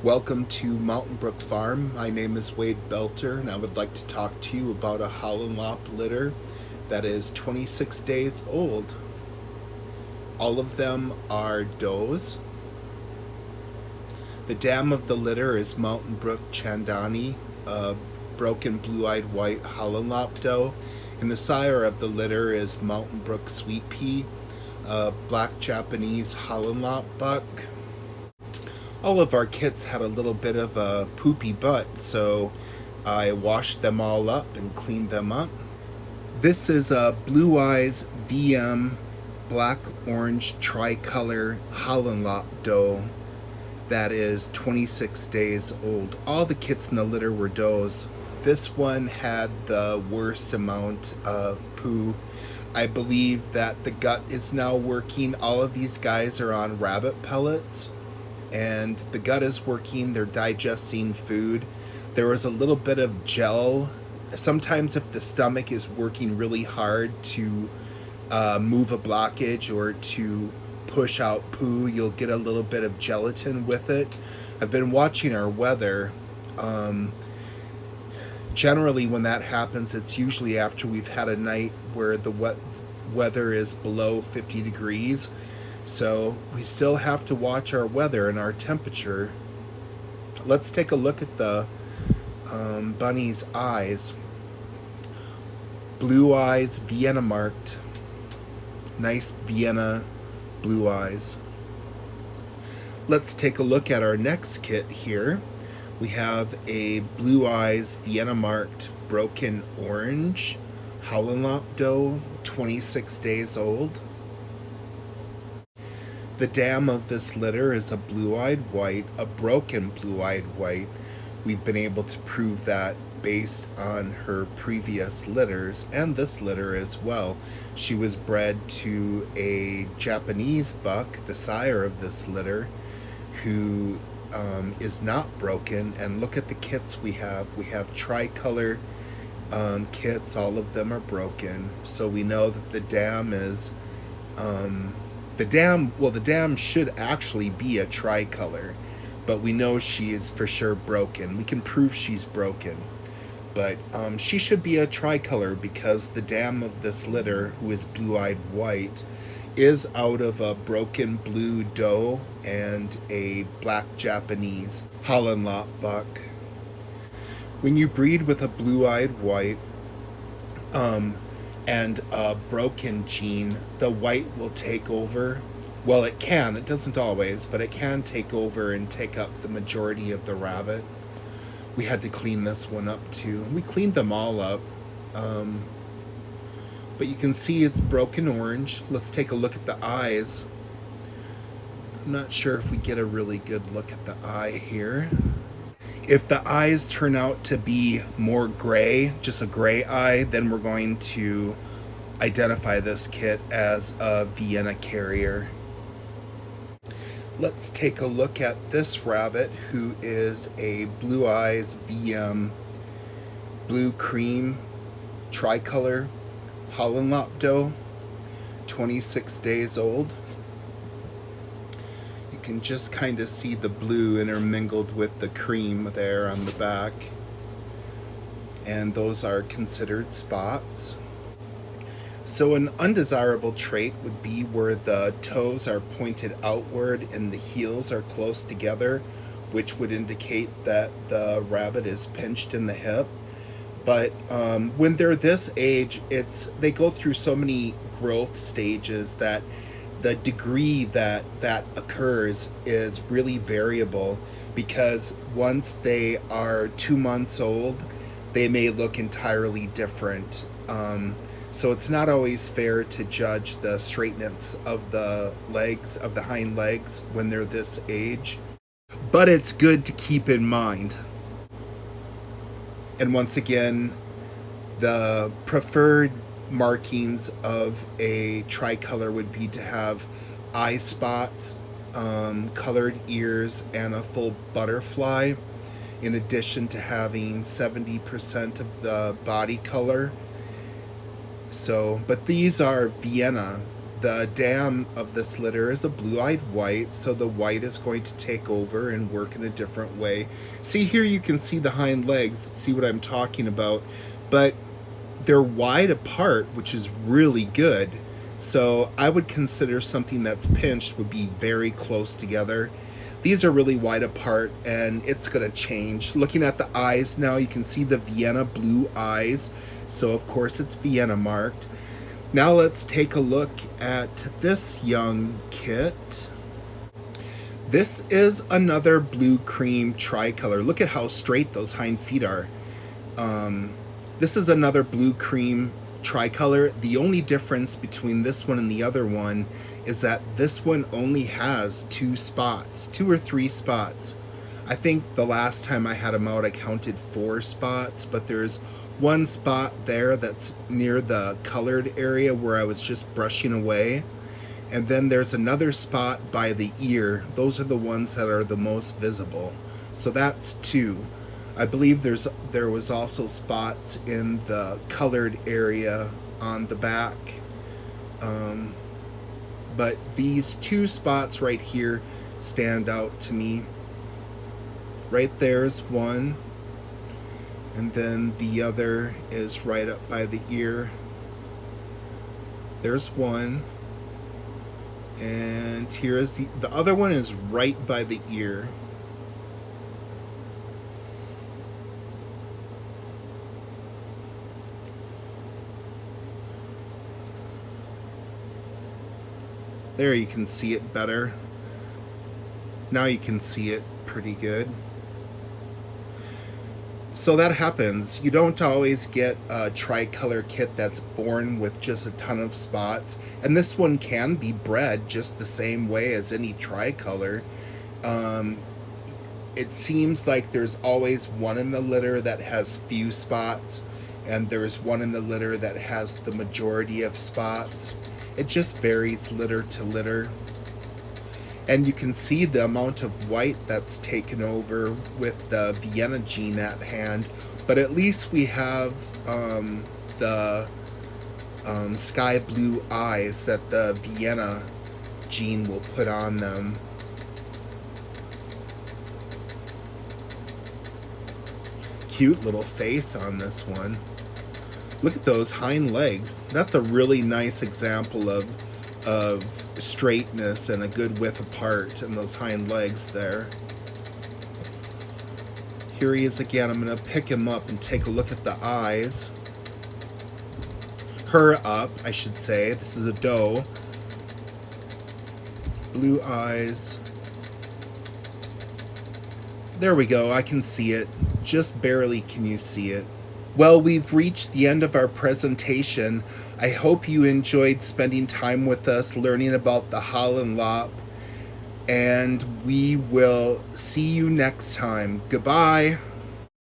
Welcome to Mountain Brook Farm. My name is Wade Belter, and I would like to talk to you about a Holland Lop litter that is 26 days old. All of them are does. The dam of the litter is Mountain Brook Chandani, a broken blue-eyed white Holland Lop doe, and the sire of the litter is Mountain Brook Sweet Pea, a black Japanese Holland Lop buck. All of our kits had a little bit of a poopy butt, so I washed them all up and cleaned them up. This is a Blue Eyes VM black orange tricolor Holland Lop doe that is 26 days old. All the kits in the litter were does. This one had the worst amount of poo. I believe that the gut is now working. All of these guys are on rabbit pellets, and the gut is working. They're digesting food. There was a little bit of gel. Sometimes if the stomach is working really hard to move a blockage or to push out poo, you'll get a little bit of gelatin with it. I've been watching our weather. Generally when that happens, it's usually after we've had a night where the weather is below 50 degrees. So we still have to watch our weather and our temperature. Let's take a look at the bunny's eyes. Blue eyes, Vienna marked. Nice Vienna blue eyes. Let's take a look at our next kit here. We have a blue eyes, Vienna marked, broken orange Holland Lop doe, 26 days old. The dam of this litter is a blue-eyed white, a broken blue-eyed white. We've been able to prove that based on her previous litters and this litter as well. She was bred to a Japanese buck, the sire of this litter, who is not broken. And look at the kits we have. We have tricolor kits. All of them are broken. So we know that the dam is... The dam should actually be a tricolor, but we know she is for sure broken. We can prove she's broken, but she should be a tricolor because the dam of this litter, who is blue-eyed white, is out of a broken blue doe and a black Japanese Holland Lop buck. When you breed with a blue-eyed white, and a broken gene, the white will take over. Well, it can. It doesn't always, but it can take over and take up the majority of the rabbit. We had to clean this one up too. We cleaned them all up. But you can see it's broken orange. Let's take a look at the eyes. I'm not sure if we get a really good look at the eye here. If the eyes turn out to be more gray, just a gray eye, then we're going to identify this kit as a Vienna carrier. Let's take a look at this rabbit, who is a Blue Eyes VM blue cream tricolor Holland Lop doe, 26 days old. You can just kind of see the blue intermingled with the cream there on the back, and those are considered spots. So an undesirable trait would be where the toes are pointed outward and the heels are close together, which would indicate that the rabbit is pinched in the hip. But when they're this age, they go through so many growth stages that the degree that occurs is really variable, because once they are 2 months old, they may look entirely different. So it's not always fair to judge the straightness of the legs, of the hind legs, when they're this age. But it's good to keep in mind. And once again, the preferred markings of a tricolor would be to have eye spots, colored ears, and a full butterfly, in addition to having 70% of the body color. So, but these are Vienna the dam of this litter is a blue-eyed white, so the white is going to take over and work in a different way. See, here you can see the hind legs, see what I'm talking about, but they're wide apart, which is really good. So I would consider something that's pinched would be very close together. These are really wide apart, and it's going to change. Looking at the eyes now, you can see the Vienna blue eyes, so of course it's Vienna marked. Now let's take a look at this young kit. This is another blue cream tricolor. Look at how straight those hind feet are. This is another blue cream tricolor. The only difference between this one and the other one is that this one only has 2 spots, 2 or 3 spots. I think the last time I had them out I counted 4 spots, but there's 1 spot there that's near the colored area where I was just brushing away. And then there's another spot by the ear. Those are the ones that are the most visible. So that's 2. I believe there was also spots in the colored area on the back. But these 2 spots right here stand out to me. Right there's one, and then the other is right up by the ear. There's one, and here is the other one is right by the ear. There you can see it better. Now you can see it pretty good. So that happens. You don't always get a tricolor kit that's born with just a ton of spots. And this one can be bred just the same way as any tricolor. It seems like there's always one in the litter that has few spots, and there's one in the litter that has the majority of spots. It just varies litter to litter. And you can see the amount of white that's taken over with the Vienna gene at hand. But at least we have the sky blue eyes that the Vienna gene will put on them. Cute little face on this one. Look at those hind legs. That's a really nice example of straightness and a good width apart in those hind legs there. Here he is again. I'm going to pick him up and take a look at the eyes. Her up, I should say. This is a doe. Blue eyes. There we go. I can see it. Just barely can you see it. Well, we've reached the end of our presentation. I hope you enjoyed spending time with us learning about the Holland Lop, and we will see you next time. Goodbye.